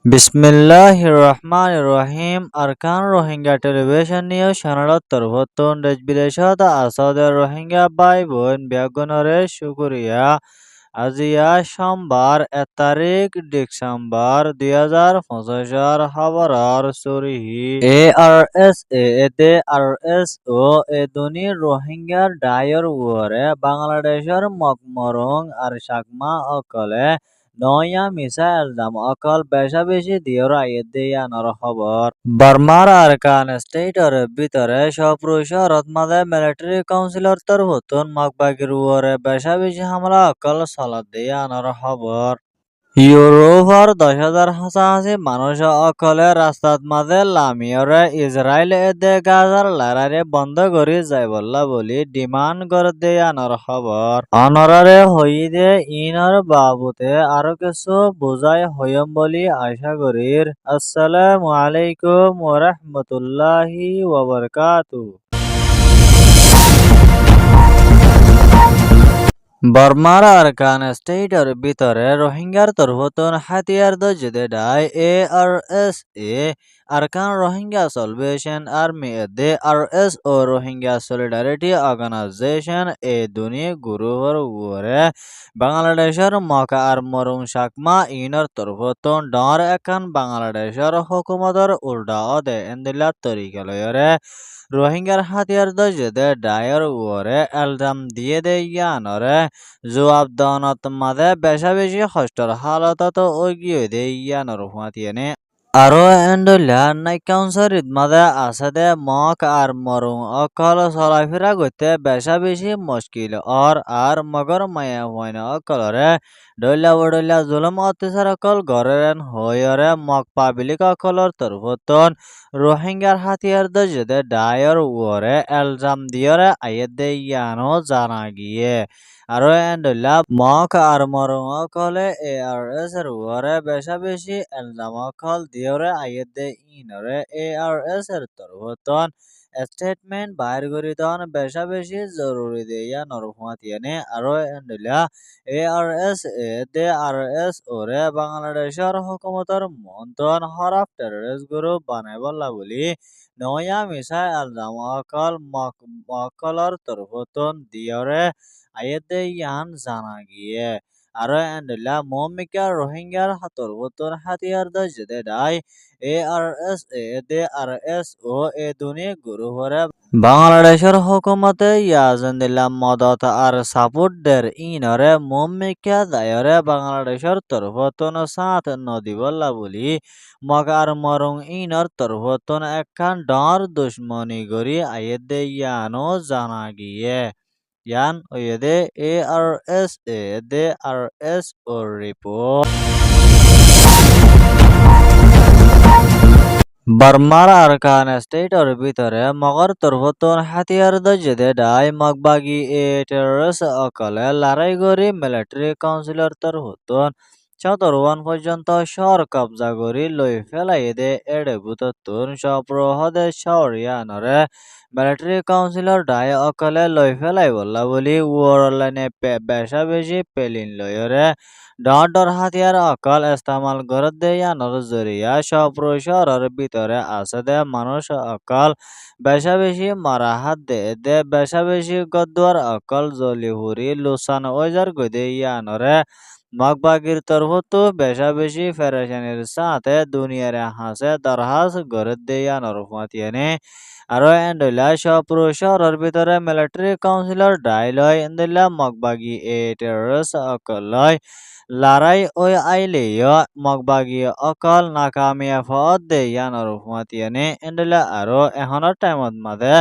বিসমিল্লাহির রহমানির রহিম Arkan Rohingya television news চ্যানেলত তরফতুন দেশ বিদেশত আসাদের রোহিঙ্গা ভাই বোন বেগুনরে শুকরিয়া আজিয়া সোমবার 1 তারিখ ডিসেম্বর 2025 খবরর সুরিহি ARSA এতে RSO এ দুনি রোহিঙ্গার ডায়র উরে বাংলাদেশের মকমরং আর সাকমা অকলে নয়া মিসা এলজাম অকল বেশা বেশি দিয়র আইয়েদিয়ানর খবর বার্মার আরকান স্টেটর ভিতরে সপ্রু শহরত মাঝে মিলিটারি কাউন্সিলর তরফতুন মকবাগির উরে বেশা বেশি হামলা অকল সলাদ দিয়ানর খবর ইউরোপর 10,000 হাসাহাসি মানুষ অকলে রাস্তাত মাঝে লামিয়রে ইসরায়েল এদে গাজার লড়াইয়ে বন্ধ করি যাই বললা বলি ডিমান্ড করে দেয়ানোর খবর অনরারে হইদে ইনর বাবুতে আরো কিছু বুঝাই হইম বলি আশা করির আসসালামু আলাইকুম ওয়া রাহমাতুল্লাহি ওয়া বারাকাতুহু। বর্মার আরকান স্টেটর ভিতরে রোহিঙ্গার তরফতুন হাতিয়ার দজদে die ARSA Arkan Rohingya সলভেশন army দে RSO রোহিঙ্গা সলিডারিটি অর্গানাইজেশন এ দুনিয়া গুরুহর উরে বাংলাদেশের মকা আর মরুং সাকমা ইনর তরফতুন ডর একান বাংলাদেশের হুকুমতর উল্টা অদে এন্দিলা তরিকালয়রে রোহিঙ্গার হাতিয়ার দজদে ডায়র উরে এলজাম দিয়ে দে ইয়ানরে জবাব দানত মাঝে বেশা বেশি কষ্টর হালতত ওগিয়ে দে ইয়ানর হুয়াতিয়ানে আরো এন্ডলা নাই কাউন্সারিত মাঝে আছে দে মক আর মরুং অকল চলাফেরা করতে বেশা বেশি মুশকিল আর মগর মায়া হইন অকলরে ডইলা বডইলা জুলুম অত্যাচার অকল গরেন হইরে মক পাবলিক অকলর তরফতন রোহিঙ্গার হাতিয়ার দজদে ডায়র উরে এলজাম দিয়রে আইয়ে দে ইয়ানো জানা গিয়ে আরো এন্ডলা মক আর মরুং অকলে ARS এর উরে বেশা বেশি এলজাম অকল দিয়রে আইয়ে দে ইনরে ARS এর তরফতন স্টেটমেন্ট বাইর করিতন বেশা বেশি জরুরি দেয়া নরফাতিয়ানে আরো এন্ডলা ARS এ দে RS ওরে বাংলাদেশের হুকুমতর মন্ত্রণ হরফ টেররিস্ট গ্রুপ বানাই বললা বলি নয়া মিসা এলজাম অকল মকলর তরফতন দিয়রে আইয়েদে ইয়ান জানা গিয়ে আরো এন্ডলা মমিকা রোহিঙ্গার তরফতন হাতিয়ার দজদে ডাই ARSA দে RSO এ দুনি গুরুহরে বাংলাদেশের হুকুমতে ইয়াজেন্দিল্লা মদত আর সাপোর্ট দের ইনরে মমিকা দায়রে বাংলাদেশের তরফতন সাথ নদী বল্লা বলি মগার মরং ইনর তরফতন একখান ডর দুশ্মনী গরি আইয়েদে ইয়ানো জানা গিয়ে ইয়ান ওয়েদে ARSA দে RSO রিপোর্ট বার্মার আরকান স্টেটর ভিতরে মগর তরফতুন হাতিয়ার দজদে ডাই মগবাগি এ টেররিস্ট অকলে লড়াই গরি মিলিটারি কাউন্সিলর তরফতুন 14 পর্যন্ত শহর কবজা করি লই ফেলাই দে এড়ে বুততুন সপ্রহদে শহরিয়ানরে মিলিটারি কাউন্সিলর ডাই অকলে লই ফেলাই বললা বলি ওরলাইনে বেশা বেশি পেলিন লয়রে ডর হাতিয়ার অকল ইস্তেমাল করে দেয়ানোর জরিয়া সপ্র শহরের ভিতরে আছে দে মানুষ অকল বেশা বেশি মারা হাত দে বেশা বেশি গদ্দার অকল জলিহুরি লুসান ওইজার গদে ইয়ানরে মগবাগির তরফতো বেশা বেশি ফেরেশানির সাথে দুনিয়ারে হাসে দরহাস করে দেয়ানোর ফাতিয়ানে আরো এন্ডলা সপ্র শহরের ভিতরে মিলিটারি কাউন্সিলর ডাইলয় এন্ডলা মগবাগি এ টেররিস্ট অকল লড়াই ওই আইলেয় মগবাগি অকল নাকামিয়া ফদ দে ইয়ানোর হুয়াতিয়ানে এন্ডলা আরো এখনের টাইমত মাঝে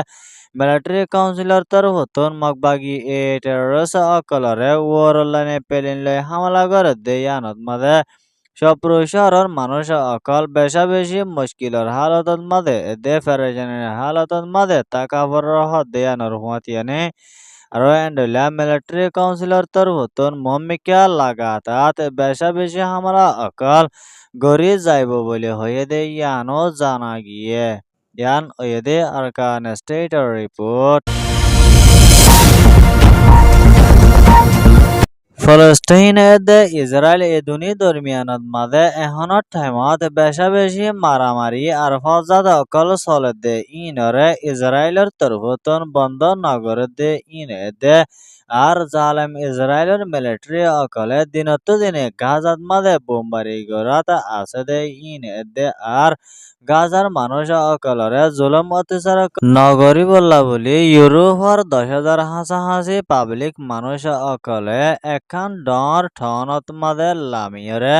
মিলিটারি কাউন্সিলর তরফতুন মগবাগি এ টেররিস্ট অকলরে ওরলাইনে পেলিন লই হামলা করে দে ইয়ানত মাঝে সপ্রু শহরের মানুষ অকল বেশা বেশি মুশকিলের হালতত মাঝে দে ফেরেশানির হালতত মাঝে তাকাবর হদ দে ইয়ানোর হুয়াতিয়ানে আরো এন্ডলা মিলিটারি কাউন্সিলর তরফতুন মমিকা লাগাতাত বেশা বেশি হামলা অকল গড়ি যাইব বলে হয়ে দে ইয়ানো জানা গিয়ে ইয়ান ওয়েদে আরকান স্টেটর রিপোর্ট ফলস্তিন এদে ইসরায়েল এ দুনি দরমিয়ানত মাঝে এখনত টাইমত বেশা বেশি মারামারি আর ফজাদ অকল চলে দে ইনরে ইসরায়েলের তরফতন বন্ধ নগরে দে ইন এদে আর জালেম ইসরায়েলের মিলিটারি অকলে দিনত দিনে গাজাত মাঝে বোমবারি গড়াত আছে দে ইন এদে আর গাজার মানুষ অকলরে জুলুম অত্যাচার নগরী বল্লা বলি ইউরোপর 10,000 হাসাহাসি পাবলিক মানুষ অকলে এখান ডর ঠনত মাদে লামিয়রে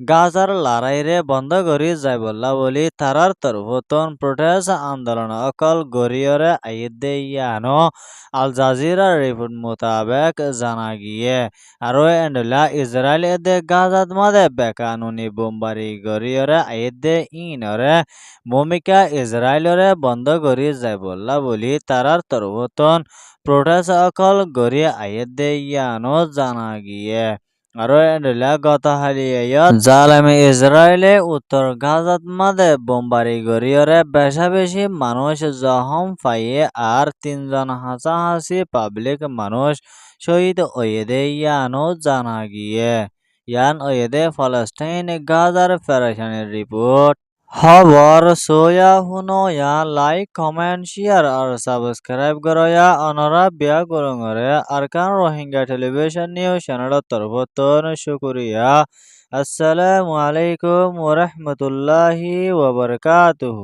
গাজার লড়াইরে বন্ধ করি যায় বল্লা বলি তারার তরফতন প্রোটেস্ট আন্দোলন অকল গরিয়রে আইদে ইয়ানো আল জাজিরা রিপোর্ট মোতাবেক জানা গিয়ে আর এন্ডলা ইসরায়েল এদে গাজাত মাদে বেকানুনি বোমবারি গরিয়রে আইদে ইনরে ভূমিকা ইসরায়েলরে বন্ধ করি যায় বল্লা বলি তারার তরফতন প্রোটেস্ট অকল গড়ি আইদে ইয়ানো জানা গিয়ে আরো এন্ডলা গত হালিয়া জালেমে ইসরায়েলে উত্তর গাজাত মাদে বোমবারি গড়িয়রে বেশা বেশি মানুষ জখম পাইয়ে আর 3 জন হাসাহাসি পাবলিক মানুষ শহীদ ওয়েদে ইয়ানো জানা গিয়ে ইয়ান ওয়েদে ফলস্তিন গাজার ফেরেশানির রিপোর্ট খবর সোয়া হুনোয়া লাইক কমেন্ট শেয়ার আর সাবস্ক্রাইব করয়া অনরা বিয়া করঙরে Arakan Rohingya television news channel তরফতন শুকরিয়া আসসালামু আলাইকুম ওয়া রাহমাতুল্লাহি ওয়া বারাকাতুহু।